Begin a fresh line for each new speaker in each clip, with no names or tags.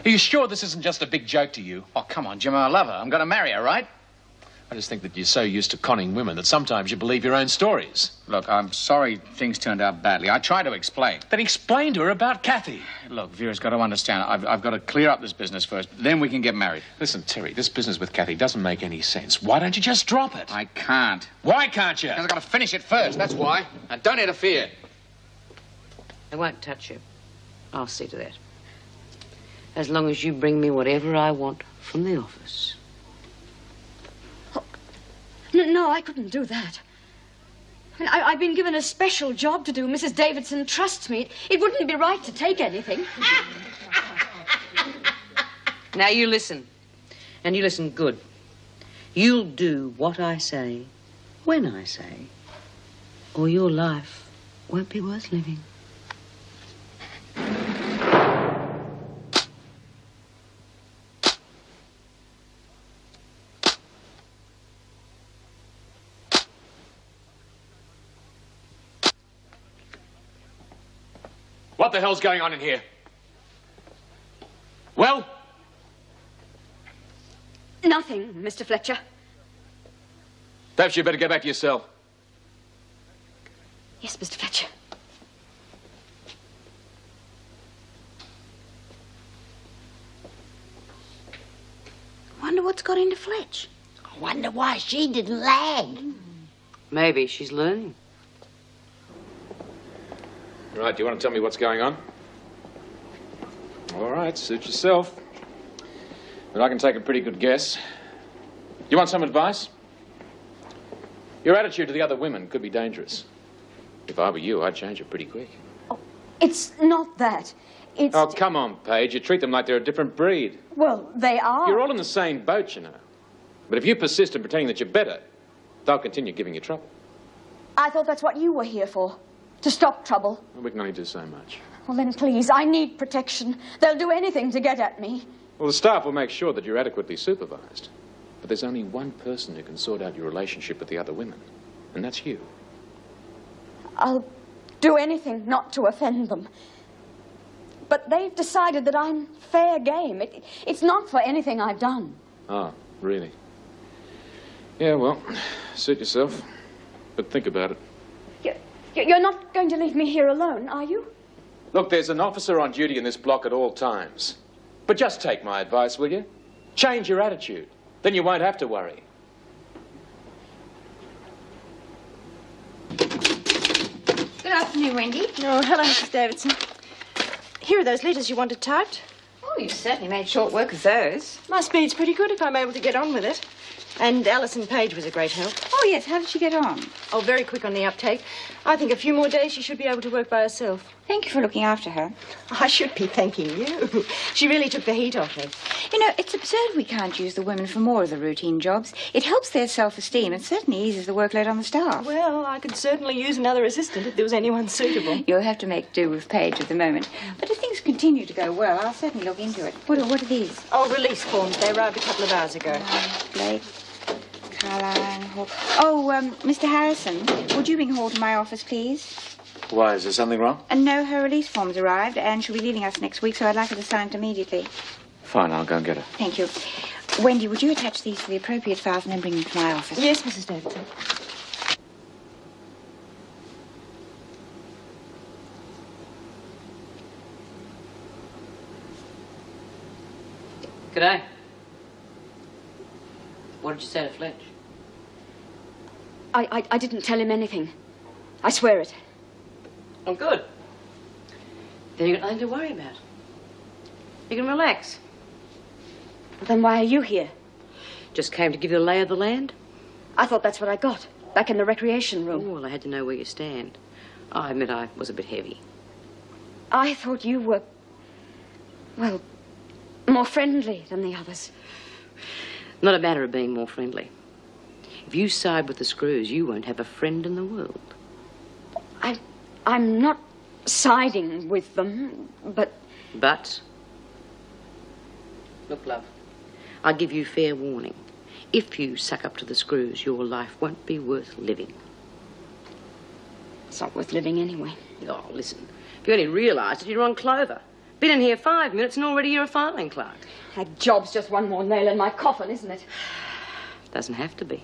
Are you sure this isn't just a big joke to you?
Oh, come on, Jimmy, I love her. I'm going to marry her, right?
I just think that you're so used to conning women that sometimes you believe your own stories.
Look, I'm sorry things turned out badly. I tried to explain.
Then explain to her about Kathy.
Look, Vera's got to understand. I've got to clear up this business first. Then we can get married.
Listen, Terry, this business with Kathy doesn't make any sense. Why don't you just drop it?
I can't.
Why can't you?
Because I've got to finish it first, that's why. And don't interfere.
I won't touch you. I'll see to that. As long as you bring me whatever I want from the office.
No, I couldn't do that. I mean, I've been given a special job to do. Mrs. Davidson trusts me. It wouldn't be right to take anything.
Now you listen. And you listen good. You'll do what I say, when I say, or your life won't be worth living.
What the hell's going on in here? Well?
Nothing, Mr. Fletcher.
Perhaps you'd better go back to your cell.
Yes, Mr. Fletcher. Wonder what's got into Fletch.
I wonder why she didn't lag.
Maybe she's learning.
Right, do you want to tell me what's going on? All right, suit yourself. But I can take a pretty good guess. You want some advice? Your attitude to the other women could be dangerous. If I were you, I'd change it pretty quick.
Oh, it's not that. It's...
Oh, come on, Paige. You treat them like they're a different breed.
Well, they are.
You're all in the same boat, you know. But if you persist in pretending that you're better, they'll continue giving you trouble.
I thought that's what you were here for. To stop trouble.
Well, we can only do so much.
Well, then, please, I need protection. They'll do anything to get at me.
Well, the staff will make sure that you're adequately supervised. But there's only one person who can sort out your relationship with the other women, and that's you.
I'll do anything not to offend them. But they've decided that I'm fair game. It's not for anything I've done.
Oh, really? Yeah, well, suit yourself. But think about it.
You're not going to leave me here alone, are you?
Look, there's an officer on duty in this block at all times. But just take my advice, will you? Change your attitude. Then you won't have to worry.
Good afternoon, Wendy.
Oh, hello, Mrs. Davidson. Here are those letters you wanted typed.
Oh, you certainly made short work of those.
My speed's pretty good if I'm able to get on with it. And Alison Page was a great help.
Oh, yes. How did she get on?
Oh, very quick on the uptake. I think a few more days she should be able to work by herself.
Thank you for looking after her.
I should be thanking you. She really took the heat off me.
You know, it's absurd we can't use the women for more of the routine jobs. It helps their self-esteem and certainly eases the workload on the staff.
Well, I could certainly use another assistant if there was anyone suitable.
You'll have to make do with Paige at the moment. But if things continue to go well, I'll certainly look into it. What are these?
Oh, release forms. They arrived a couple of hours ago.
Blake, Caroline, Hall. Oh, Mr. Harrison, would you bring Hall to my office, please?
Why, is there something wrong?
No, her release form's arrived, and she'll be leaving us next week, so I'd like her to sign it immediately.
Fine, I'll go and get her.
Thank you. Wendy, would you attach these to the appropriate files and then bring them to my office?
Yes, Mrs. Davidson.
G'day. What did you say to Fletch?
I didn't tell him anything. I swear it.
Oh, good. Then you've got nothing to worry about. You can relax.
Well, then why are you here?
Just came to give you a lay of the land.
I thought that's what I got, back in the recreation room.
Oh, well, I had to know where you stand. I admit I was a bit heavy.
I thought you were, well, more friendly than the others.
Not a matter of being more friendly. If you side with the Screws, you won't have a friend in the world.
I'm not siding with them, but...
But? Look, love, I give you fair warning. If you suck up to the Screws, your life won't be worth living.
It's not worth living anyway.
Oh, listen, if you only realised that you're on clover. Been in here 5 minutes and already you're a filing clerk.
That job's just one more nail in my coffin, isn't it?
Doesn't have to be.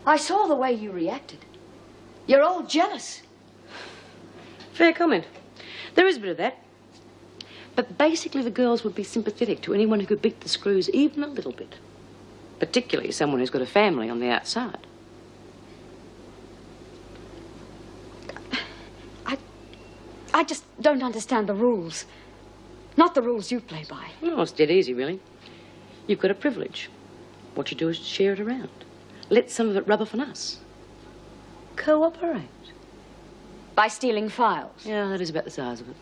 I saw the way you reacted. You're all jealous.
Fair comment. There is a bit of that. But basically the girls would be sympathetic to anyone who could beat the screws even a little bit. Particularly someone who's got a family on the outside.
I just don't understand the rules. Not the rules you play by.
No, it's dead easy, really. You've got a privilege. What you do is share it around. Let some of it rub off on us. Cooperate.
By stealing files.
Yeah, that is about the size of it.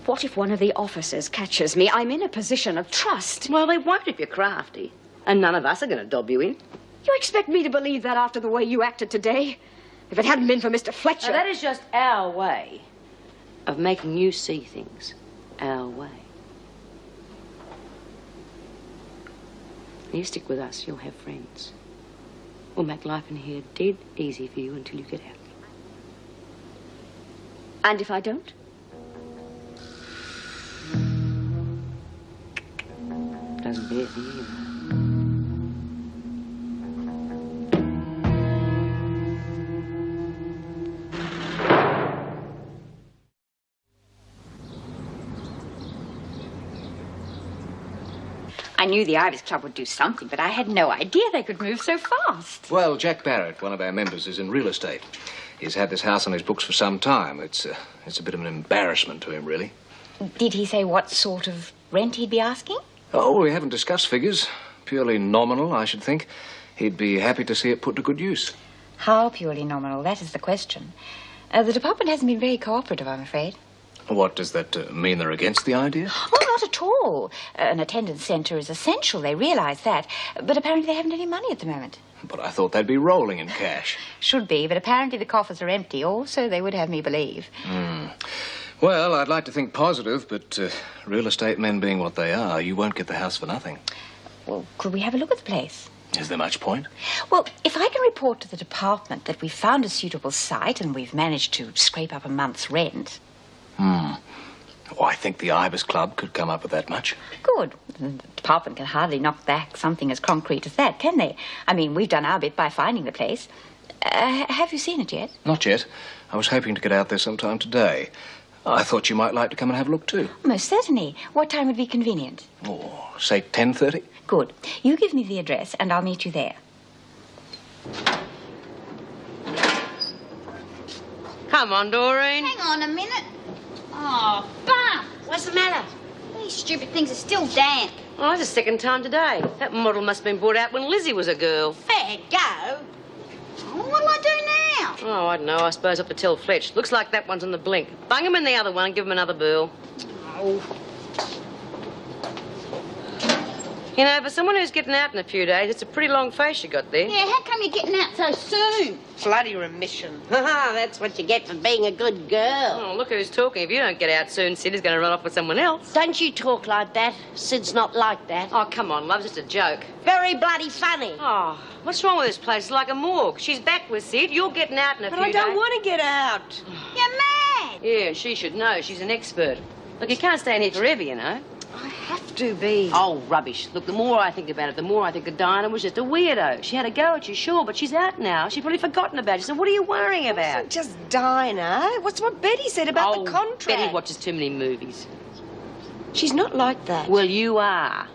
What if one of the officers catches me? I'm in a position of trust.
Well, they won't if you're crafty. And none of us are going to dob you in.
You expect me to believe that after the way you acted today? If it hadn't been for Mr. Fletcher...
Now, that is just our way of making you see things our way. You stick with us, you'll have friends. We'll make life in here dead easy for you until you get out.
And if I don't?
Doesn't bear me either.
I knew the Ibis Club would do something, but I had no idea they could move so fast.
Well, Jack Barrett, one of our members, is in real estate. He's had this house on his books for some time. It's a bit of an embarrassment to him, really.
Did he say what sort of rent he'd be asking?
Oh, we haven't discussed figures. Purely nominal, I should think. He'd be happy to see it put to good use.
How purely nominal? That is the question. The department hasn't been very cooperative, I'm afraid.
What, does that mean they're against the idea?
Oh, not at all. An attendance centre is essential, they realise that. But apparently they haven't any money at the moment.
But I thought they'd be rolling in cash.
Should be, but apparently the coffers are empty, or so they would have me believe.
Well, I'd like to think positive, but real estate men being what they are, you won't get the house for nothing.
Well, could we have a look at the place?
Is there much point?
Well, if I can report to the department that we've found a suitable site and we've managed to scrape up a month's rent...
Oh, I think the Ibis Club could come up with that much.
Good. The department can hardly knock back something as concrete as that, can they? I mean, we've done our bit by finding the place. Have you seen it yet?
Not yet. I was hoping to get out there sometime today. I thought you might like to come and have a look too.
Most certainly. What time would be convenient?
Oh, say 10:30?
Good. You give me the address and I'll meet you there.
Come on, Doreen.
Hang on a minute. Oh, Bum!
What's the matter?
These stupid things are still damp.
Oh, that's the second time today. That model must have been brought out when Lizzie was a girl.
Fair go. Oh, what'll I do now?
Oh, I don't know. I suppose I have to tell Fletch. Looks like that one's on the blink. Bung him in the other one and give him another burl.
Oh.
You know, for someone who's getting out in a few days, it's a pretty long face you got there.
Yeah, how come you're getting out so soon?
Bloody remission.
That's what you get for being a good girl.
Oh, look who's talking. If you don't get out soon, Sid is going to run off with someone else.
Don't you talk like that. Sid's not like that.
Oh, come on, love. Just a joke.
Very bloody funny.
Oh, what's wrong with this place? It's like a morgue. She's back with Sid. You're getting out in a
But
few
I don't
days.
want to get out.
You're mad.
Yeah, she should know. She's an expert. Look, you can't stay in here forever, you know.
I have to be.
Oh, rubbish. Look, the more I think about it, the more I think that Diana was just a weirdo. She had a go at you, sure, but she's out now. She's probably forgotten about you. So what are you worrying
It
about?
wasn't just Dinah. What's what Betty said about the contract?
Betty watches too many movies.
She's not like that.
Well, you are.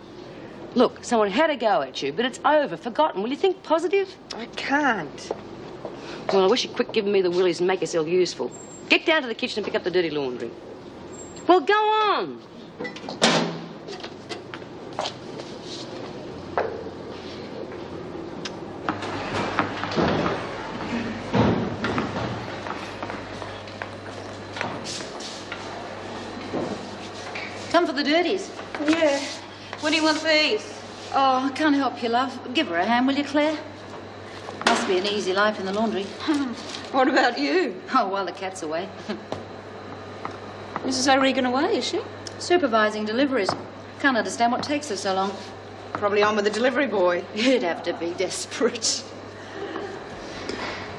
Look, someone had a go at you, but it's over, forgotten. Will you think positive?
I can't.
Well, I wish you'd quit giving me the willies and make yourself useful. Get down to the kitchen and pick up the dirty laundry. Well, go on.
Come for the dirties.
Yeah.
What do you want these? Oh, I can't help you, love. Give her a hand, will you, Claire? Must be an easy life in the laundry.
What about you?
Oh, while the cat's away.
Mrs. O'Regan away, is she?
Supervising deliveries. Can't understand what takes her so long.
Probably on with the delivery boy.
You'd have to be desperate.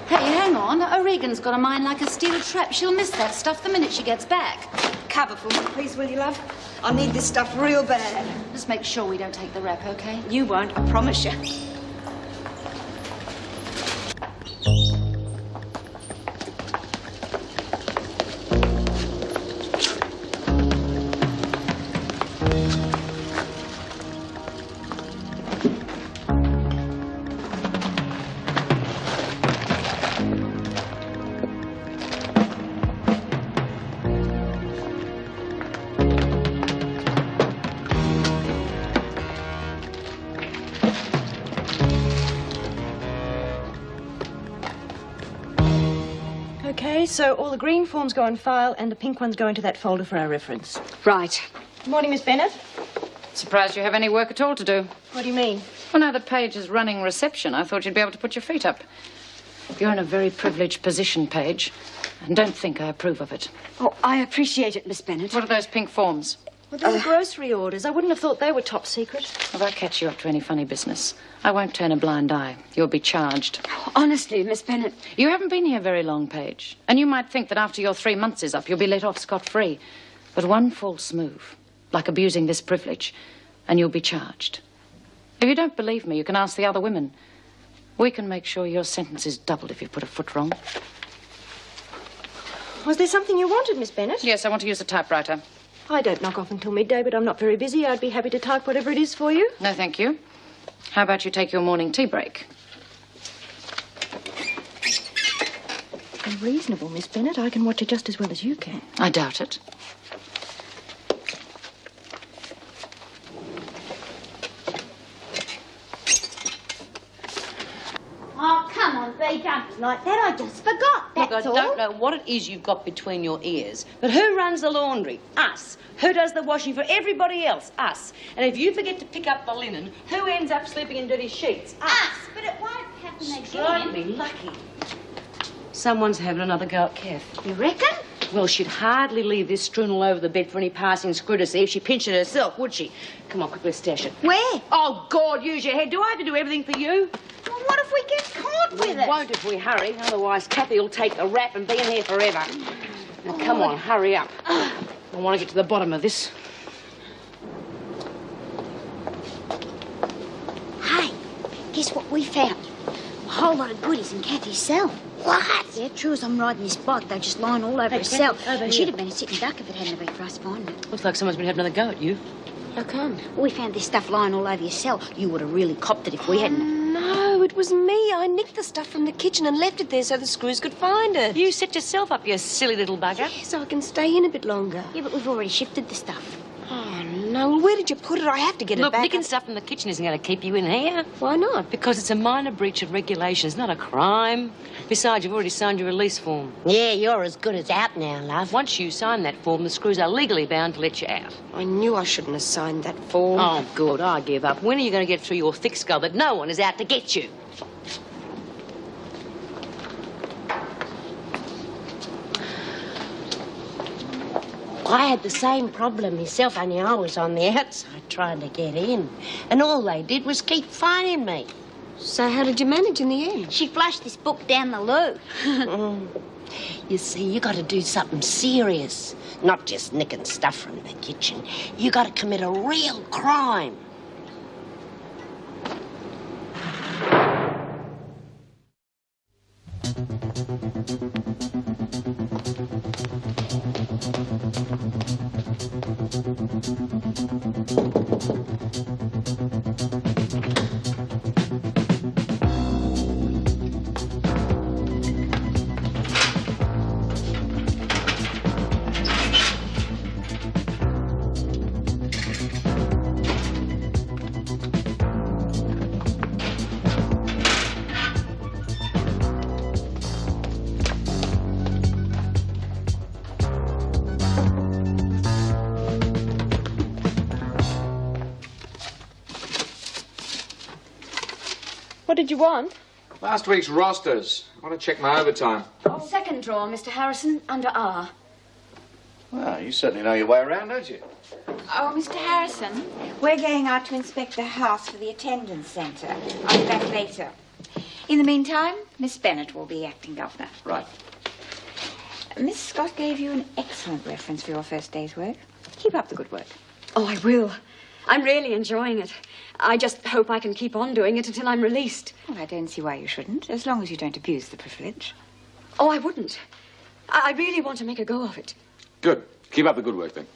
Hey, hang on. on. O'Regan's got a mind like a steel trap. She'll miss that stuff the minute she gets back.
Cover for me, please, will you, love? I need this stuff real bad.
Just make sure we don't take the rap, okay?
You won't, I promise you.
Okay, so all the green forms go on file and the pink ones go into that folder for our reference.
Right.
Good morning, Miss Bennett.
Surprised you have any work at all to do.
What do you mean?
Well, now that Paige is running reception, I thought you'd be able to put your feet up. You're in a very privileged position, Paige, and don't think I approve of it.
Oh, I appreciate it, Miss Bennett.
What are those pink forms?
Well, they're grocery orders. I wouldn't have thought they were top secret.
If I catch you up to any funny business, I won't turn a blind eye. You'll be charged.
Oh, honestly, Miss Bennett.
You haven't been here very long, Paige, and you might think that after your 3 months is up, you'll be let off scot-free. But one false move, like abusing this privilege, and you'll be charged. If you don't believe me, you can ask the other women. We can make sure your sentence is doubled if you put a foot wrong.
Was there something you wanted, Miss Bennett?
Yes, I want to use the typewriter.
I don't knock off until midday, but I'm not very busy. I'd be happy to type whatever it is for you.
No, thank you. How about you take your morning tea break?
Reasonable, Miss Bennett. I can watch it just as well as you can.
I doubt it.
Oh, come on, Bea, don't be like that. I just forgot, that's
Look, I
all.
don't know what it is you've got between your ears, but who runs the laundry? Us. Who does the washing for everybody else? Us. And if you forget to pick up the linen, who ends up sleeping in dirty sheets?
Us, but it won't happen
Strike
again.
me lucky. Someone's having another go at Kath.
You reckon?
Well, she'd hardly leave this strewn all over the bed for any passing screw to see if she pinched it herself, would she? Come on, quickly stash it.
Where?
Oh, God, use your head. Do I have to do everything for you?
Well, what if we get caught with
We
it?
won't if we hurry. Otherwise, Kathy will take the rap and be in here forever. Now, come on, hurry up. I want to get to the bottom of this.
Hey, guess what we found? A whole lot of goodies in Kathy's cell. What? Yeah, true as I'm riding this bike, they're just lying all over her cell. And she'd have been a sitting duck if it hadn't been for us finding it.
Looks like someone's been having another go at you.
How come?
We found this stuff lying all over your cell. You would have really copped it if we hadn't.
No, it was me. I nicked the stuff from the kitchen and left it there so the screws could find it.
You set yourself up, you silly little bugger.
So I can stay in a bit longer.
Yeah, but we've already shifted the stuff.
Oh, no. Well, where did you put it? I have to get it
Look,
back.
nicking stuff from the kitchen isn't going to keep you in here.
Why not?
Because it's a minor breach of regulations, not a crime. Besides, you've already signed your release form.
Yeah, you're as good as out now, love.
Once you sign that form, the screws are legally bound to let you out.
I knew I shouldn't have signed that form.
Oh, good. I give up. When are you going to get through your thick skull that no one is out to get you?
I had the same problem myself, only I was on the outside trying to get in. And all they did was keep fining me.
So how did you manage in the end?
She flushed this book down the loo.
You see, you got to do something serious. Not just nicking stuff from the kitchen. You got to commit a real crime.
What did you want?
Last week's rosters. I want to check my overtime.
Second drawer, Mr. Harrison, under R.
Well, you certainly know your way around, don't you?
Oh, Mr. Harrison, we're going out to inspect the house for the attendance centre. I'll be back later.
In the meantime, Miss Bennett will be acting governor.
Right.
Miss Scott gave you an excellent reference for your first day's work. Keep up the good work.
Oh, I will. I'm really enjoying it. I just hope I can keep on doing it until I'm released.
Well, I don't see why you shouldn't, as long as you don't abuse the privilege.
Oh, I wouldn't. I really want to make a go of it.
Good. Keep up the good work, then.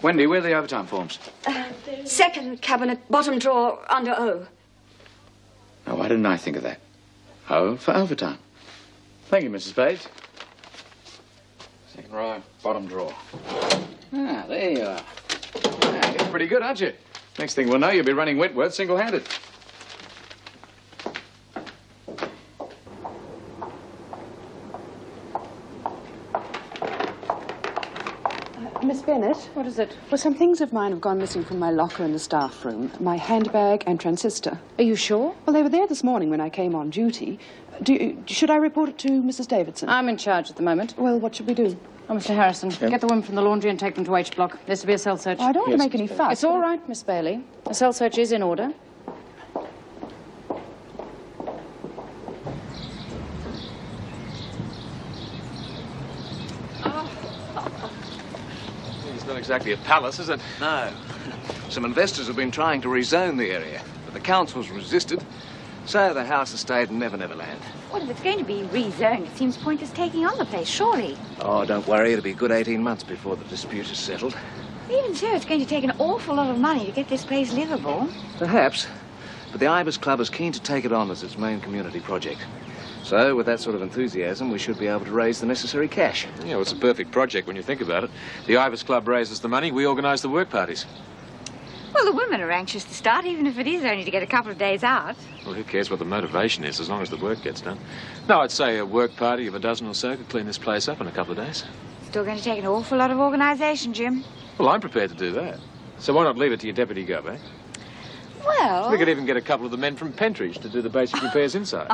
Wendy, where are the overtime forms?
Second cabinet, bottom drawer, under O.
Oh, why didn't I think of that? O for overtime. Thank you, Mrs. Bates. Second row, bottom drawer. Ah, there you are. Ah, you're pretty good, aren't you? Next thing we'll know, you'll be running Wentworth single-handed.
Miss Bennett?
What is it?
Well, some things of mine have gone missing from my locker in the staff room. My handbag and transistor.
Are you sure?
Well, they were there this morning when I came on duty. Should I report it to Mrs. Davidson?
I'm in charge at the moment.
Well, what should we do?
Oh, Mr. Harrison, get the women from the laundry and take them to H block. There's to be a cell search.
Oh, I don't want to make any fuss.
It's all right, Miss Bailey. A cell search is in order.
It's not exactly a palace, is it?
No. Some investors have been trying to rezone the area, but the council's resisted. So the house has stayed in Never Never Land.
Well, if it's going to be rezoned, it seems pointless taking on the place, surely.
Oh, don't worry. It'll be a good 18 months before the dispute is settled.
Even so, it's going to take an awful lot of money to get this place livable.
Perhaps. But the Ibis Club is keen to take it on as its main community project. So, with that sort of enthusiasm, we should be able to raise the necessary cash.
Yeah, well, it's a perfect project when you think about it. The Ibis Club raises the money, we organise the work parties.
Well, the women are anxious to start, even if it is only to get a couple of days out.
Well, who cares what the motivation is, as long as the work gets done? No, I'd say a work party of a dozen or so could clean this place up in a couple of days.
Still going to take an awful lot of organisation, Jim.
Well, I'm prepared to do that. So why not leave it to your deputy gov, eh?
Well...
We could even get a couple of the men from Pentridge to do the basic repairs inside.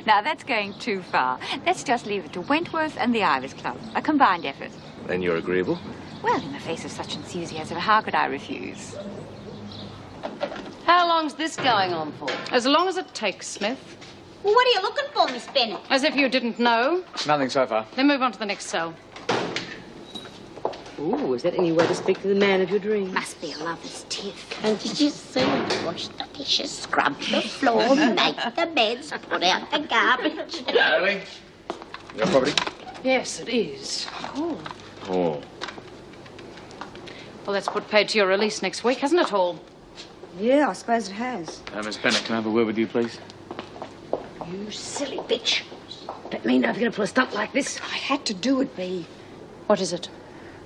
Now, that's going too far. Let's just leave it to Wentworth and the Ibis Club. A combined effort.
Then you're agreeable?
Well, in the face of such enthusiasm, how could I refuse?
How long's this going on for?
As long as it takes, Smith.
Well, what are you looking for, Miss Bennett?
As if you didn't know.
Nothing so far.
Then move on to the next cell.
Ooh, is that any way to speak to the man of your dreams?
Must be a lover's tiff. And did you see? Wash the dishes, scrub the floor, make the beds, put out the garbage.
Bailey, your property?
Yes, it is. Oh.
Oh.
Well, that's put paid to your release next week, hasn't it, Hall?
Yeah, I suppose it has.
Miss Bennett, can I have a word with you, please?
You silly bitch. Let me know if you're going to pull a stunt like this. I had to do it, Bea.
What is it?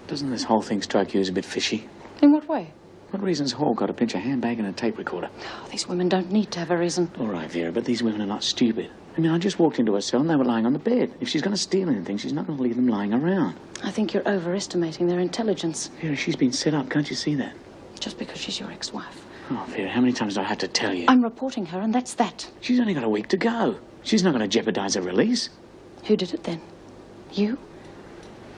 Doesn't this whole thing strike you as a bit fishy?
In what way?
What reason's Hall got to pinch a handbag and a tape recorder?
Oh, these women don't need to have a reason.
All right, Vera, but these women are not stupid. I mean, I just walked into her cell and they were lying on the bed. If she's going to steal anything, she's not going to leave them lying around.
I think you're overestimating their intelligence.
Vera, she's been set up. Can't you see that?
Just because she's your ex-wife.
Oh, Vera, how many times do I have to tell you?
I'm reporting her, and that's that.
She's only got a week to go. She's not going to jeopardize her release.
Who did it then? You?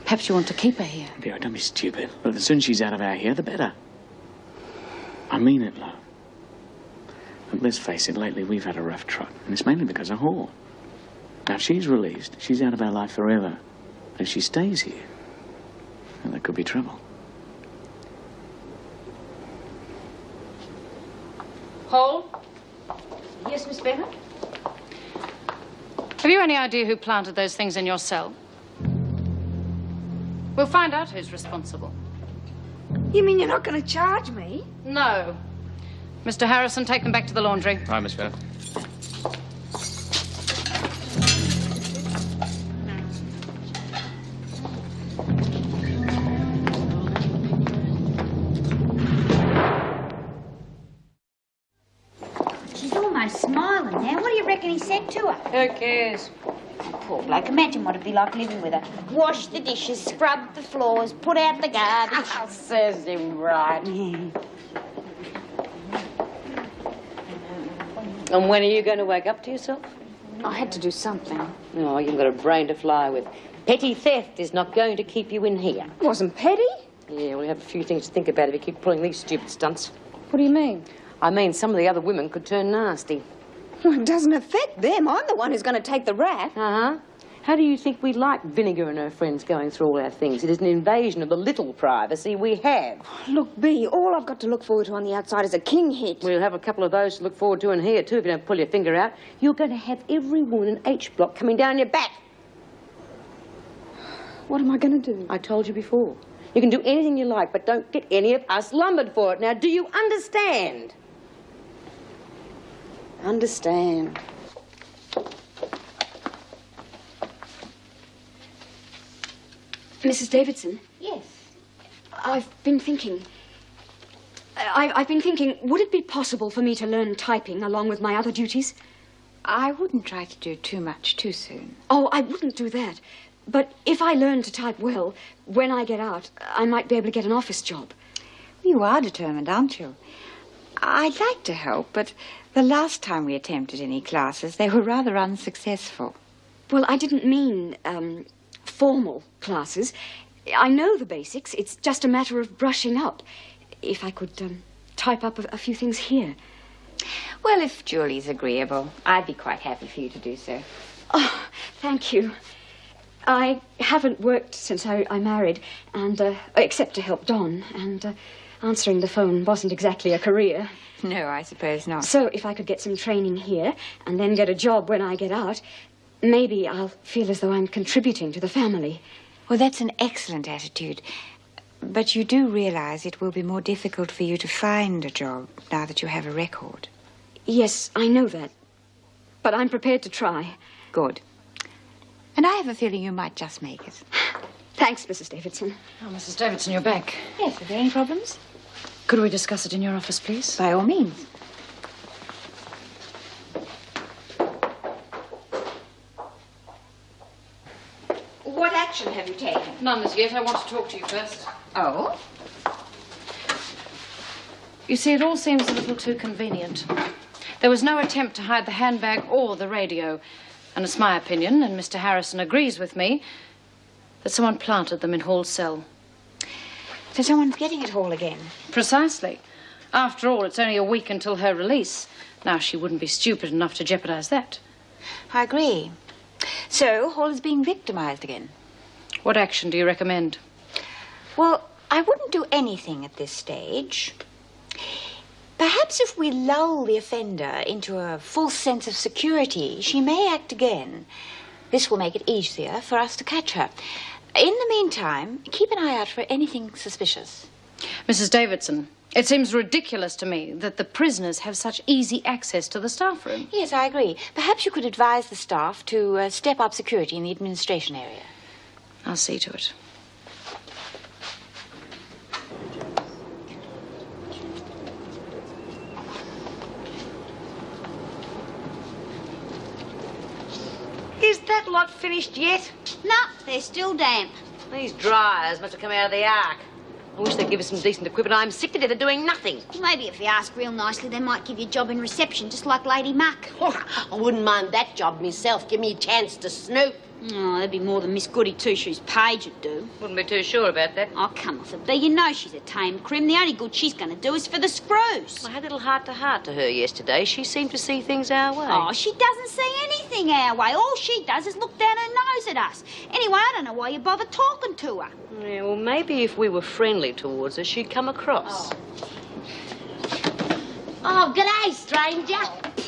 Perhaps you want to keep her here.
Vera, don't be stupid. But the sooner she's out of our hair, the better. I mean it, love. But let's face it, lately we've had a rough trot, and it's mainly because of Hall. Now, if she's released, she's out of our life forever. And if she stays here, then there could be trouble.
Hall?
Yes, Miss Bennett?
Have you any idea who planted those things in your cell? We'll find out who's responsible.
You mean you're not going to charge me?
No. Mr. Harrison, take them back to the laundry.
Hi, Miss Bennett.
She's almost smiling now. What do you reckon he said to her?
Who cares?
Poor bloke. Imagine what it'd be like living with her. Wash the dishes, scrub the floors, put out the garbage.
Serves him right. And when are you going to wake up to yourself?
I had to do something.
Oh, you've got a brain to fly with. Petty theft is not going to keep you in here.
It wasn't petty.
Yeah, we have a few things to think about if you keep pulling these stupid stunts.
What do you mean?
I mean, some of the other women could turn nasty.
Well, it doesn't affect them. I'm the one who's going to take the rap.
Uh-huh. How do you think we like Vinegar and her friends going through all our things? It is an invasion of the little privacy we have.
Look, Bea, all I've got to look forward to on the outside is a king hit.
We'll have a couple of those to look forward to in here, too, if you don't pull your finger out. You're going to have every woman in H Block coming down your back.
What am I going to do?
I told you before. You can do anything you like, but don't get any of us lumbered for it. Now, do you understand?
Understand. Mrs. Davidson?
Yes.
I've been thinking, would it be possible for me to learn typing along with my other duties?
I wouldn't try to do too much too soon.
Oh, I wouldn't do that. But if I learn to type well, when I get out, I might be able to get an office job.
You are determined, aren't you? I'd like to help, but the last time we attempted any classes, they were rather unsuccessful.
Well, I didn't mean, formal classes. I know the basics. It's just a matter of brushing up. If I could, type up a few things here.
Well, if Julie's agreeable, I'd be quite happy for you to do so.
Oh, thank you. I haven't worked since I married, and, except to help Don, and, answering the phone wasn't exactly a career.
No, I suppose not.
So if I could get some training here, and then get a job when I get out, maybe I'll feel as though I'm contributing to the family.
Well, that's an excellent attitude. But you do realize it will be more difficult for you to find a job now that you have a record.
Yes, I know that. But I'm prepared to try.
Good. And I have a feeling you might just make it.
Thanks, Mrs. Davidson.
Oh, Mrs. Davidson, you're back.
Yes, are there any problems?
Could we discuss it in your office, please?
By all means. What action have you taken?
None as yet. I want to talk to you first.
Oh?
You see, it all seems a little too convenient. There was no attempt to hide the handbag or the radio. And it's my opinion, and Mr. Harrison agrees with me, that someone planted them in Hall's cell.
So someone's getting at Hall again?
Precisely. After all, it's only a week until her release. Now, she wouldn't be stupid enough to jeopardize that.
I agree. So, Hall is being victimized again.
What action do you recommend?
Well, I wouldn't do anything at this stage. Perhaps if we lull the offender into a false sense of security, she may act again. This will make it easier for us to catch her. In the meantime, keep an eye out for anything suspicious.
Mrs. Davidson, it seems ridiculous to me that the prisoners have such easy access to the staff room.
Yes, I agree. Perhaps you could advise the staff to step up security in the administration area.
I'll see to it.
Is that lot finished yet?
No, they're still damp.
These dryers must have come out of the ark. I wish they'd give us some decent equipment. I'm sick to death of doing nothing.
Maybe if you ask real nicely, they might give you a job in reception, just like Lady Muck.
I wouldn't mind that job myself. Give me a chance to snoop.
Oh, that'd be more than Miss Goody Two-Shoes Page would do.
Wouldn't be too sure about that.
Oh, come off it, B. You know she's a tame crim. The only good she's going to do is for the screws.
I had a little heart-to-heart to her yesterday. She seemed to see things our way.
Oh, she doesn't see anything our way. All she does is look down her nose at us. Anyway, I don't know why you bother talking to her.
Yeah, well, maybe if we were friendly towards her, she'd come across.
Oh, g'day, stranger.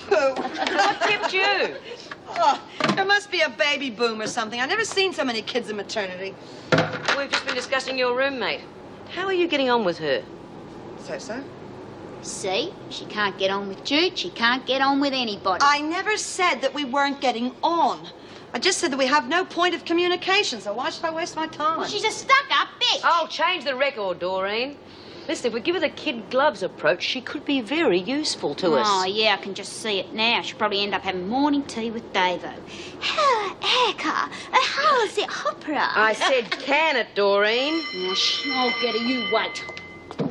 What tipped you?
Oh, there must be a baby boom or something. I've never seen so many kids in maternity.
We've just been discussing your roommate. How are you getting on with her?
So?
See? She can't get on with Jude. She can't get on with anybody.
I never said that we weren't getting on. I just said that we have no point of communication, so why should I waste my time?
Well, she's a stuck-up bitch.
Oh, change the record, Doreen. Listen, if we give her the kid gloves approach, she could be very useful to us.
Oh, yeah, I can just see it now. She'll probably end up having morning tea with Davo. Hello, Eka. How's the opera?
I said can it, Doreen.
I'll get her. You wait.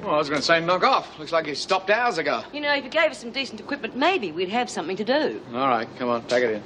Well, I was going to say knock off. Looks like you stopped hours ago.
You know, if you gave us some decent equipment, maybe we'd have something to do.
All right, come on, pack it in.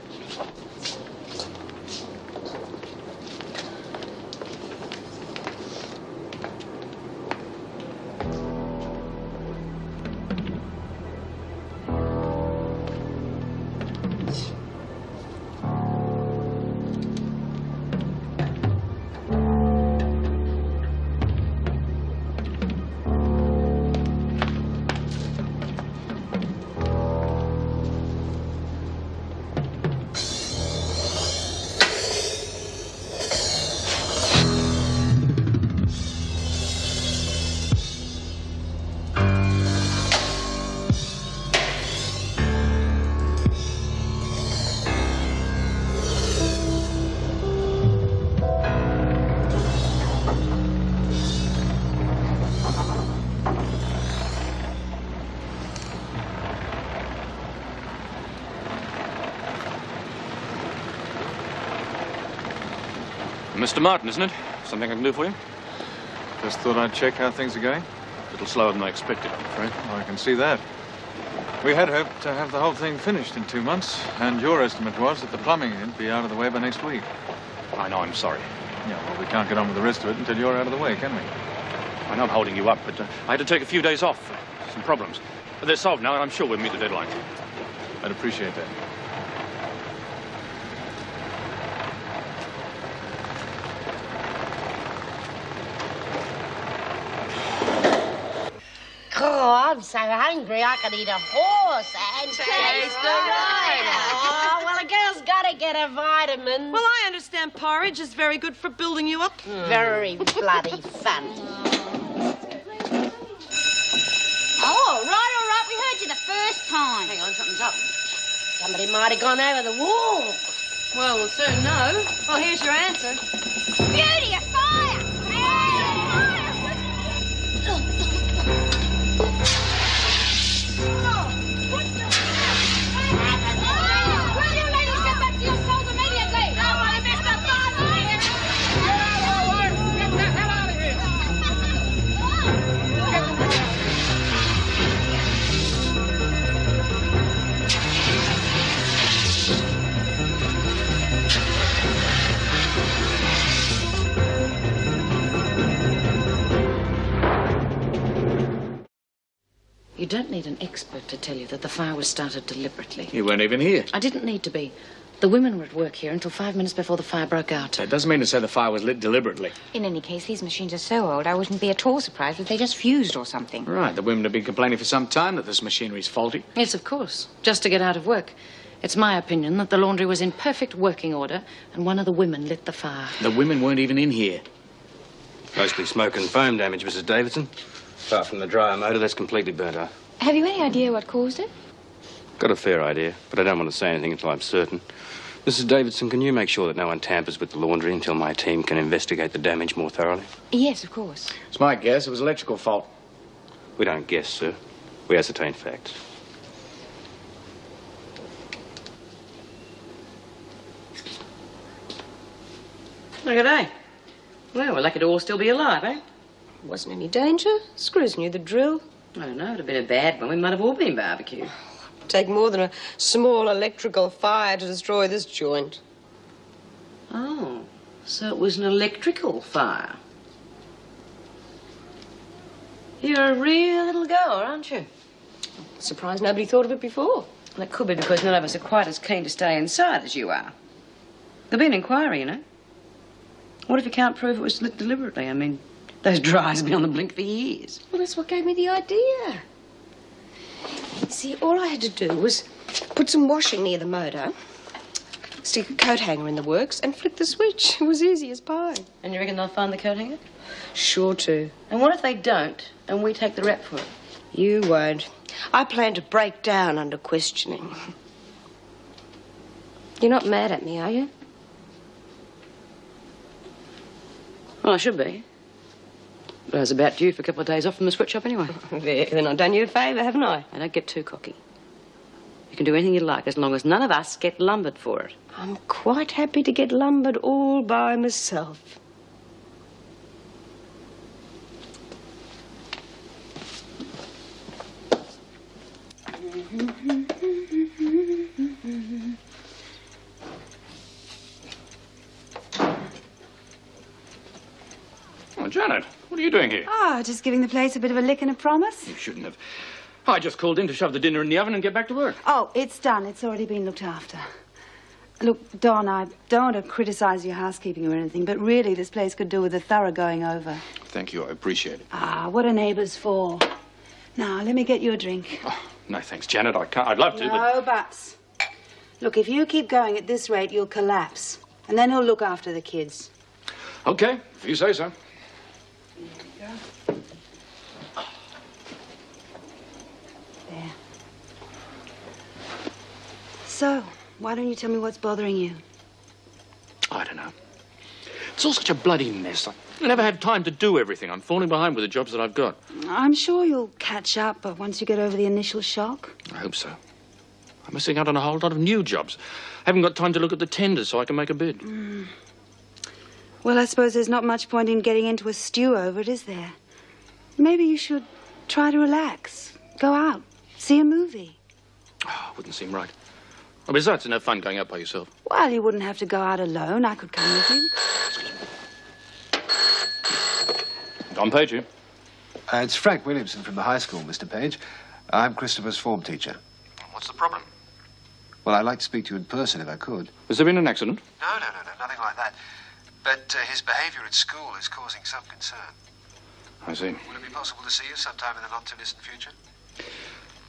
Mr. Martin, isn't it? Something I can do for you?
Just thought I'd check how things are going.
A little slower than I expected, I'm afraid.
Oh, I can see that. We had hoped to have the whole thing finished in 2 months, and your estimate was that the plumbing would be out of the way by next week.
I know, I'm sorry.
Yeah, well, we can't get on with the rest of it until you're out of the way, can we?
I know I'm holding you up, but I had to take a few days off for some problems. But they're solved now, and I'm sure we'll meet the deadline.
I'd appreciate that.
Oh, I'm so hungry I could eat a horse and taste the rider. Oh, well, a girl's got to get her vitamins.
Well, I understand porridge is very good for building you up.
Very bloody funny.
Oh, right. We heard you the first time.
Hang on, something's up. Somebody might have gone over the wall.
Well, we'll soon know. Well, here's your answer.
Beauty, a fire! Will you ladies get back to your cells immediately? Nobody missed a fire! Get the hell out of here!
You don't need an expert to tell you that the fire was started deliberately.
You weren't even here.
I didn't need to be. The women were at work here until 5 minutes before the fire broke out.
That doesn't mean to say the fire was lit deliberately.
In any case, these machines are so old, I wouldn't be at all surprised if they just fused or something.
Right, the women have been complaining for some time that this machinery's faulty.
Yes, of course. Just to get out of work. It's my opinion that the laundry was in perfect working order and one of the women lit the fire.
The women weren't even in here.
Mostly smoke and foam damage, Mrs. Davidson. Apart from the dryer motor, that's completely burnt up.
Have you any idea what caused it?
Got a fair idea, but I don't want to say anything until I'm certain. Mrs. Davidson, can you make sure that no one tampers with the laundry until my team can investigate the damage more thoroughly?
Yes, of course.
It's my guess it was electrical fault.
We don't guess, sir. We ascertain facts.
Look at that. Well, we're lucky to all still be alive, eh?
Wasn't any danger. Screws knew the drill.
I don't know. It'd have been a bad one. We might have all been barbecued.
Take more than a small electrical fire to destroy this joint.
Oh, so it was an electrical fire. You're a real little goer, aren't you?
Surprised nobody thought of it before.
Well, it could be because none of us are quite as keen to stay inside as you are. There'll be an inquiry, you know. What if you can't prove it was lit deliberately? I mean, those dryers have been on the blink for years.
Well, that's what gave me the idea. See, all I had to do was put some washing near the motor, stick a coat hanger in the works, and flick the switch. It was easy as pie.
And you reckon they'll find the coat hanger?
Sure to.
And what if they don't, and we take the rap for it?
You won't. I plan to break down under questioning. You're not mad at me, are you?
Well, I should be. But I was about due for a couple of days off from the sweatshop anyway.
Then I've done you a favour, haven't I?
I don't get too cocky. You can do anything you like as long as none of us get lumbered for it.
I'm quite happy to get lumbered all by myself.
Oh, Janet, what are you doing here?
Oh, just giving the place a bit of a lick and a promise.
You shouldn't have. I just called in to shove the dinner in the oven and get back to work.
Oh, it's done. It's already been looked after. Look, Don, I don't want to criticize your housekeeping or anything, but really this place could do with a thorough going over.
Thank you, I appreciate it.
Ah, what are neighbours for? Now, let me get you a drink.
Oh, no, thanks, Janet. I can't. I'd love to, but...
No buts. Look, if you keep going at this rate, you'll collapse. And then he'll look after the kids.
Okay, if you say so.
There. So, why don't you tell me what's bothering you?
I don't know. It's all such a bloody mess. I never have time to do everything. I'm falling behind with the jobs that I've got.
I'm sure you'll catch up, but once you get over the initial shock.
I hope so. I'm missing out on a whole lot of new jobs. I haven't got time to look at the tenders so I can make a bid.
Well, I suppose there's not much point in getting into a stew over it, is there? Maybe you should try to relax. Go out. See a movie.
Oh, wouldn't seem right. Well, besides, it's no fun going out by yourself.
Well, you wouldn't have to go out alone. I could come with you.
Don Page here.
It's Frank Williamson from the high school, Mr. Page. I'm Christopher's form teacher.
What's the problem?
Well, I'd like to speak to you in person if I could.
Has there been an accident?
No, nothing like that. But his behaviour at school is causing some concern.
I see.
Would it be possible to see you sometime in the not-too-distant future?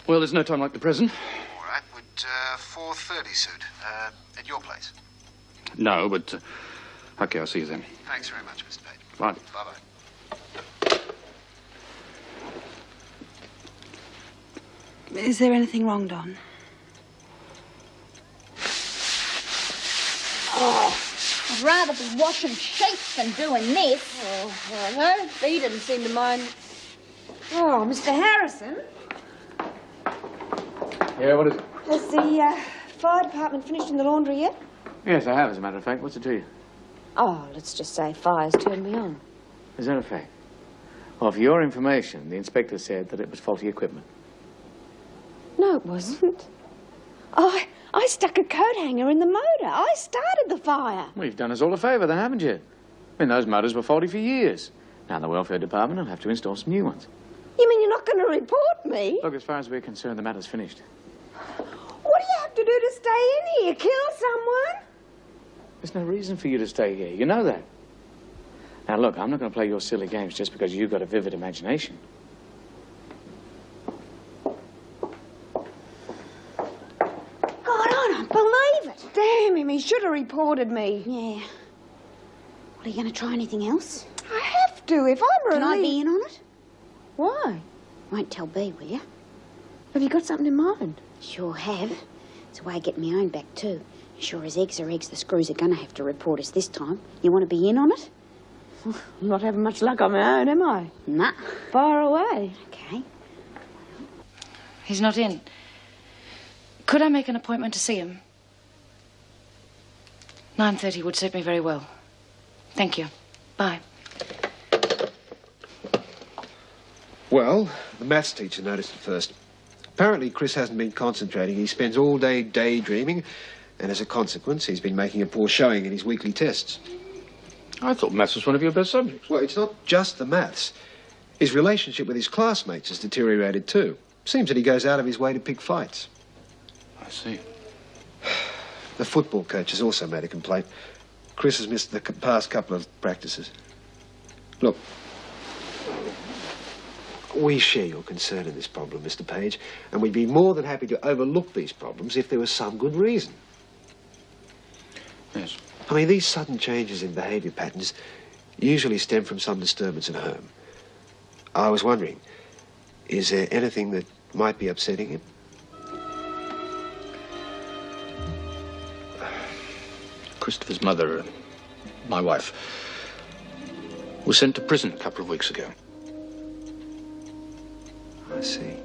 Well, there's no time like the present.
All right. Would 4:30 suit? At your place?
No, but... okay, I'll see you then.
Thanks very much, Mr. Page.
Right.
Bye-bye.
Is there anything wrong, Don?
Oh, I'd rather be washing sheets than doing this.
Oh, I know. He didn't seem to mind. Oh, Mr. Harrison.
Yeah, what is it?
Has the fire department finished in the laundry yet?
Yes, I have, as a matter of fact. What's it to you?
Oh, let's just say fire's turned me on.
Is that a fact? Well, for your information, the inspector said that it was faulty equipment.
No, it wasn't. I stuck a coat hanger in the motor. I started the fire.
Well, you've done us all a favour then, haven't you? I mean, those motors were faulty for years. Now the welfare department will have to install some new ones.
You mean you're not going to report me?
Look, as far as we're concerned, the matter's finished.
What do you have to do to stay in here? Kill someone?
There's no reason for you to stay here. You know that. Now, look, I'm not going to play your silly games just because you've got a vivid imagination.
Believe it. Damn him, he should have reported me.
Yeah. What, are you going to try anything else?
I have to, if I'm
Can I
relieved.
be in on it?
Why?
Won't tell B, will you?
Have you got something in mind?
Sure have. It's a way of getting my own back, too. Sure as eggs are eggs, the screws are going to have to report us this time. You want to be in on it?
I'm not having much luck on my own, am I?
Nah.
Fire away.
Okay.
He's not in. Could I make an appointment to see him? 9:30 would suit me very well. Thank you. Bye.
Well, the maths teacher noticed it first. Apparently, Chris hasn't been concentrating. He spends all day daydreaming, and as a consequence, he's been making a poor showing in his weekly tests.
I thought maths was one of your best subjects.
Well, it's not just the maths. His relationship with his classmates has deteriorated too. Seems that he goes out of his way to pick fights.
I see.
The football coach has also made a complaint. Chris has missed the past couple of practices. Look, we share your concern in this problem, Mr. Page, and we'd be more than happy to overlook these problems if there was some good reason.
Yes.
I mean, these sudden changes in behaviour patterns usually stem from some disturbance at home. I was wondering, is there anything that might be upsetting him?
Christopher's mother, my wife, was sent to prison a couple of weeks ago.
I see.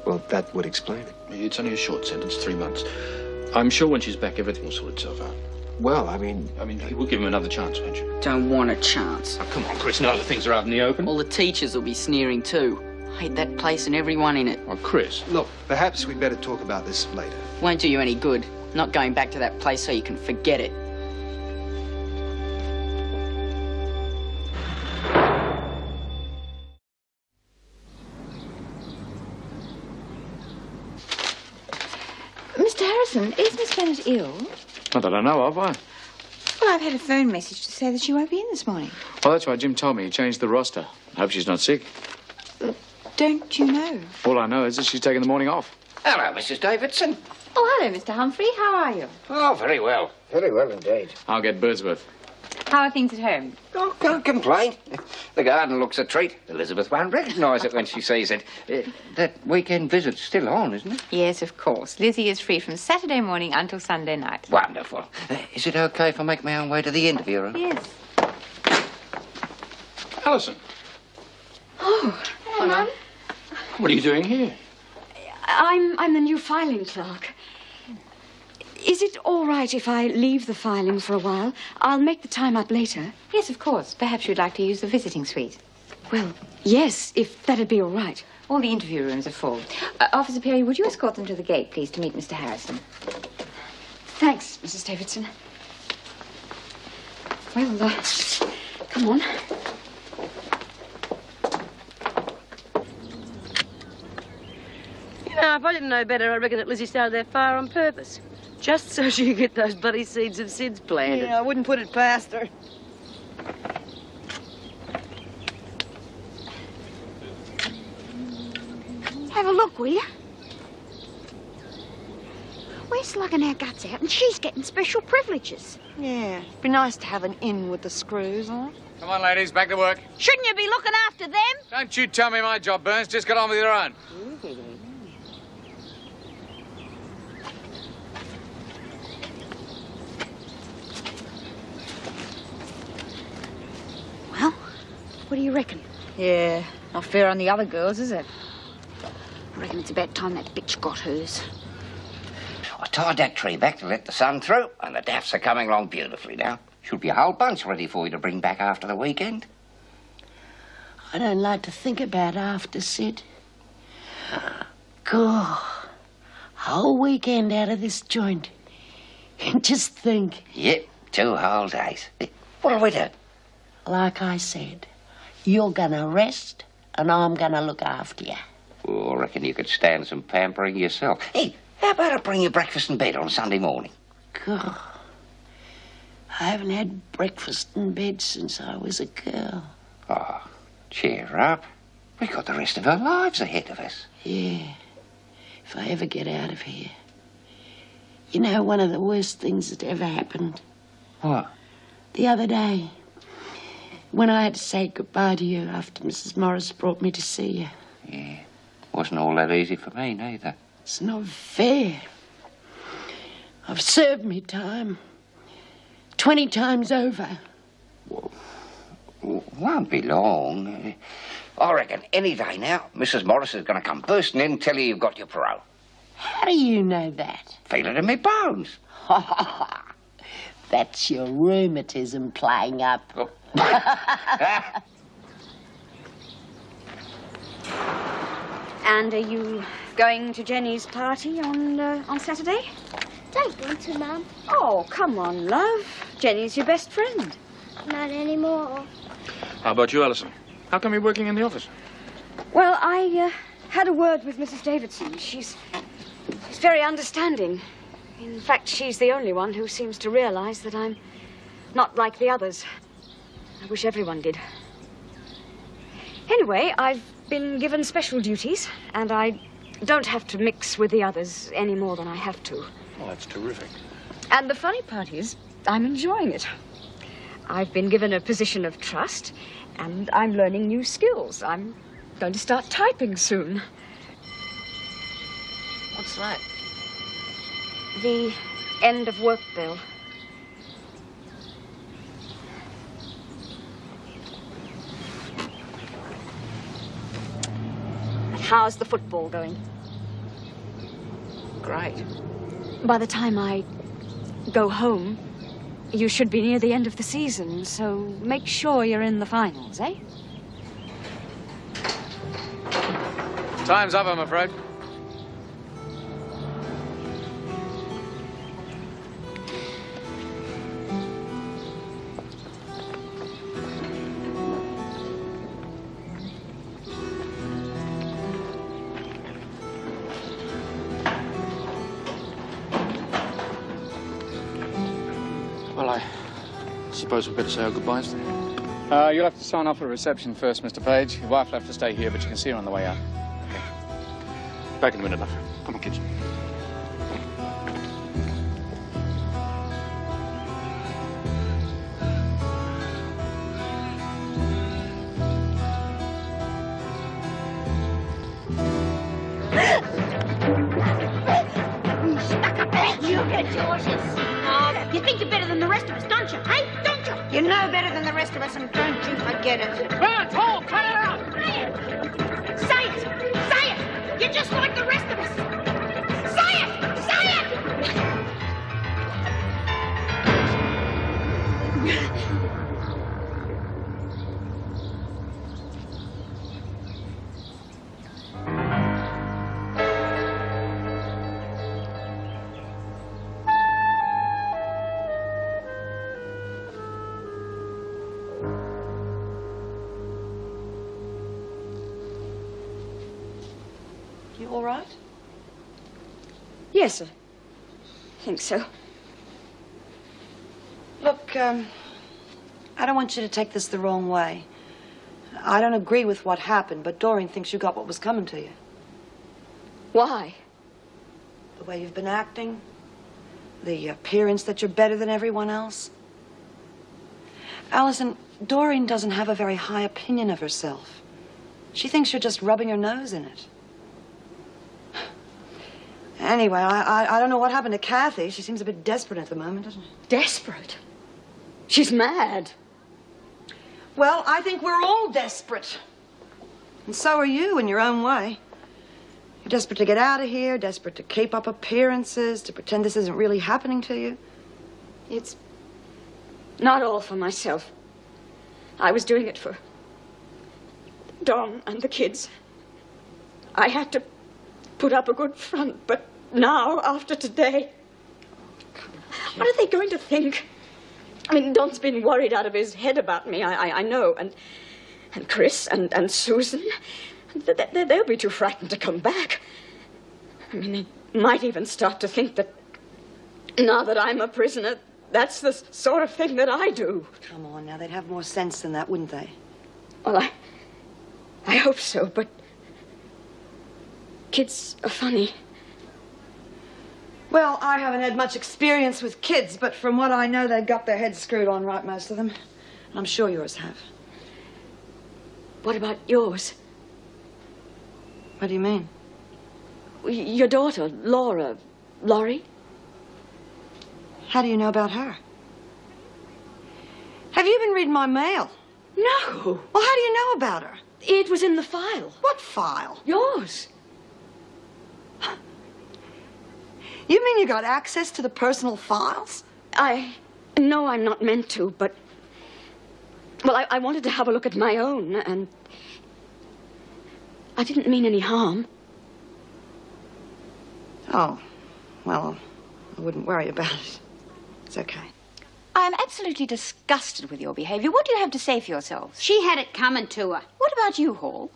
Well, that would explain it.
It's only a short sentence, 3 months. I'm sure when she's back, everything will sort itself out.
Well, I mean,
we'll give him another chance, won't you?
Don't want a chance.
Oh, come on, Chris, now that things are out in the open.
All the teachers will be sneering too. I hate that place and everyone in it.
Oh, Chris.
Look, perhaps we'd better talk about this later.
Won't do you any good. Not going back to that place so you can forget it.
Mr. Harrison, is Miss Bennett ill?
Not that I know of, why?
Well, I've had a phone message to say that she won't be in this morning.
Well, that's why Jim told me he changed the roster. I hope she's not sick.
Don't you know?
All I know is that she's taking the morning off.
Hello, Mrs. Davidson.
Oh, hello, Mr. Humphrey. How are you?
Oh, very well. Very well indeed.
I'll get Birdsworth.
How are things at home?
Oh, can't complain. The garden looks a treat. Elizabeth won't recognise it when she sees it. That weekend visit's still on, isn't it?
Yes, of course. Lizzie is free from Saturday morning until Sunday night.
Wonderful. Is it okay if I make my own way to the interview?
Yes.
Alison.
Oh,
Hello, Mum.
What are you doing here?
I'm the new filing clerk. Is it all right if I leave the filing for a while? I'll make the time up later.
Yes, of course. Perhaps you'd like to use the visiting suite.
Well, yes, if that'd be all right.
All the interview rooms are full. Officer Perry, would you escort them to the gate, please, to meet Mr. Harrison?
Thanks, Mrs. Davidson. Well, come on.
You know, if I didn't know better, I reckon that Lizzie started that fire on purpose. Just so she could get those bloody seeds of SIDS planted.
Yeah, I wouldn't put it past her.
Have a look, will you? We're slugging our guts out and she's getting special privileges.
Yeah, it'd be nice to have an in with the screws, huh?
Come on, ladies, back to work.
Shouldn't you be looking after them?
Don't you tell me my job, Burns. Just get on with your own.
Well, what do you reckon?
Yeah, not fair on the other girls, is it?
I reckon it's about time that bitch got hers.
I tied that tree back to let the sun through, and the daffs are coming along beautifully now. Should be a whole bunch ready for you to bring back after the weekend.
I don't like to think about after, Sid. God, whole weekend out of this joint. Just think.
Yep, 2 whole days. What'll we do?
Like I said, you're gonna rest and I'm gonna look after you.
Oh, I reckon you could stand some pampering yourself. Hey, how about I bring you breakfast in bed on Sunday morning?
God, I haven't had breakfast in bed since I was a girl.
Oh, cheer up. We've got the rest of our lives ahead of us.
Yeah, if I ever get out of here. You know, one of the worst things that ever happened.
What?
The other day, when I had to say goodbye to you after Mrs. Morris brought me to see you.
Yeah, wasn't all that easy for me, neither.
It's not fair. I've served me time 20 times over.
Won't be long. I reckon any day now, Mrs. Morris is going to come bursting in and tell you you've got your parole.
How do you know that?
Feel it in my bones.
That's your rheumatism playing up.
Oh.
And are you going to Jenny's party on Saturday?
Don't want to, Mum.
Oh, come on, love. Jenny's your best friend.
Not anymore.
How about you, Alison? How come you're working in the office?
Well, I had a word with Mrs. Davidson. She's very understanding. In fact, she's the only one who seems to realize that I'm not like the others. I wish everyone did. Anyway, I've been given special duties, and I don't have to mix with the others any more than I have to.
Oh, that's terrific.
And the funny part is, I'm enjoying it. I've been given a position of trust, and I'm learning new skills. I'm going to start typing soon.
What's that?
The end of work bill. How's the football going?
Great.
By the time I go home, you should be near the end of the season, so make sure you're in the finals, eh?
Time's up, I'm afraid.
Well, I suppose we'd better say our goodbyes then.
You'll have to sign off at reception first, Mr. Page. Your wife will have to stay here, but you can see her on the way out.
Back in a minute, love. Come on, kids.
You get yours, you think you're better than the rest of us, don't you? Hey, don't you?
You know better than the rest of us, and don't you forget it.
Burns, hold! Cut it out! Say it! Say it! Say it! You're just like the rest of us! Say it! Say it!
all right?
Yes, I think so.
Look, I don't want you to take this the wrong way. I don't agree with what happened, but Doreen thinks you got what was coming to you.
Why?
The way you've been acting, the appearance that you're better than everyone else. Alison, Doreen doesn't have a very high opinion of herself. She thinks you're just rubbing your nose in it. Anyway, I don't know what happened to Kathy. She seems a bit desperate at the moment, doesn't she?
Desperate? She's mad.
Well, I think we're all desperate. And so are you in your own way. You're desperate to get out of here, desperate to keep up appearances, to pretend this isn't really happening to you.
It's not all for myself. I was doing it for Don and the kids. I had to put up a good front, but now, after today, what are they going to think? I mean, Don's been worried out of his head about me, I know, and Chris and Susan, they'll be too frightened to come back. I mean, they might even start to think that now that I'm a prisoner, that's the sort of thing that I do.
Come on now, they'd have more sense than that, wouldn't they?
Well, I hope so, but kids are funny.
Well, I haven't had much experience with kids, but from what I know, they've got their heads screwed on right, most of them. And I'm sure yours have.
What about yours?
What do you mean?
Your daughter, Laurie?
How do you know about her? Have you been reading my mail?
No.
Well, how do you know about her?
It was in the file.
What file?
Yours.
You mean you got access to the personal files?
No, I'm not meant to, but... Well, I wanted to have a look at my own, and... I didn't mean any harm.
Oh, well, I wouldn't worry about it. It's okay.
I am absolutely disgusted with your behaviour. What do you have to say for yourselves?
She had it coming to her.
What about you, Hall?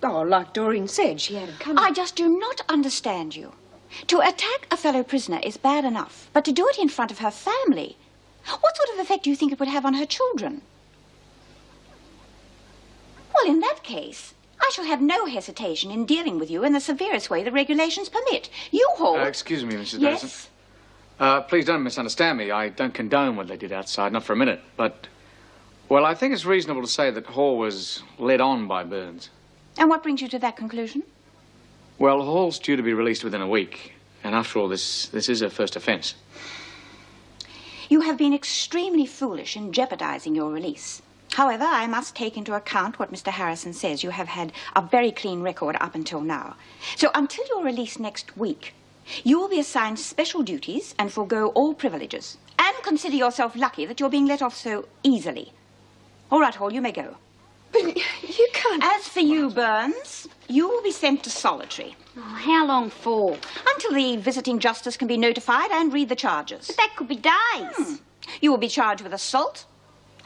Oh, like Doreen said, she had it coming.
I just do not understand you. To attack a fellow prisoner is bad enough, but to do it in front of her family, what sort of effect do you think it would have on her children? Well, in that case, I shall have no hesitation in dealing with you in the severest way the regulations permit. You, Hall...
Excuse me, Mrs.
Yes?
Davison. Please don't misunderstand me. I don't condone what they did outside, not for a minute. But, well, I think it's reasonable to say that Hall was led on by Burns.
And what brings you to that conclusion?
Well, Hall's due to be released within a week. And after all, this is her first offence.
You have been extremely foolish in jeopardizing your release. However, I must take into account what Mr. Harrison says. You have had a very clean record up until now. So until your release next week, you will be assigned special duties and forego all privileges. And consider yourself lucky that you're being let off so easily. All right, Hall, you may go.
But you can't...
As for you, Burns, you will be sent to solitary.
Oh, how long for?
Until the visiting justice can be notified and read the charges.
But that could be days.
You will be charged with assault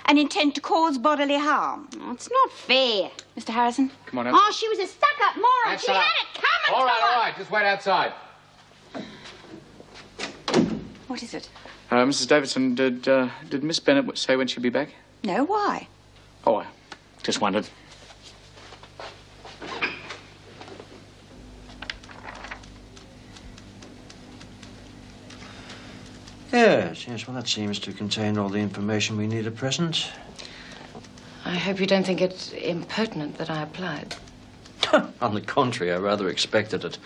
and intent to cause bodily harm.
Oh, it's not fair.
Mr. Harrison?
Come on,
Oh, she was a stuck-up moron.
That's
She
all
had
right.
it coming
All
to her.
right, just wait outside.
What is it?
Mrs. Davidson, did Miss Bennett say when she'll be back?
No, why?
Oh, I just wondered.
Yes, well, that seems to contain all the information we need at present.
I hope you don't think it impertinent that I applied.
On the contrary, I rather expected it.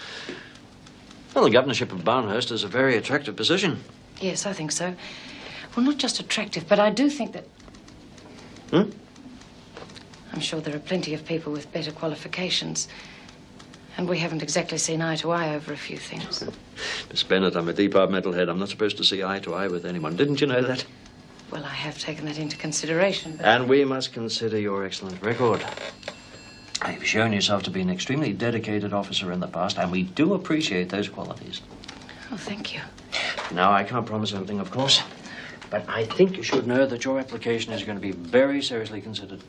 Well, the governorship of Barnhurst is a very attractive position.
Yes, I think so. Well, not just attractive, but I do think that... I'm sure there are plenty of people with better qualifications. And we haven't exactly seen eye to eye over a few things.
Miss Bennett, I'm a departmental head. I'm not supposed to see eye to eye with anyone. Didn't you know that?
Well, I have taken that into consideration, but...
And we must consider your excellent record. You've shown yourself to be an extremely dedicated officer in the past, and we do appreciate those qualities.
Oh, thank you.
Now, I can't promise anything, of course, but I think you should know that your application is going to be very seriously considered.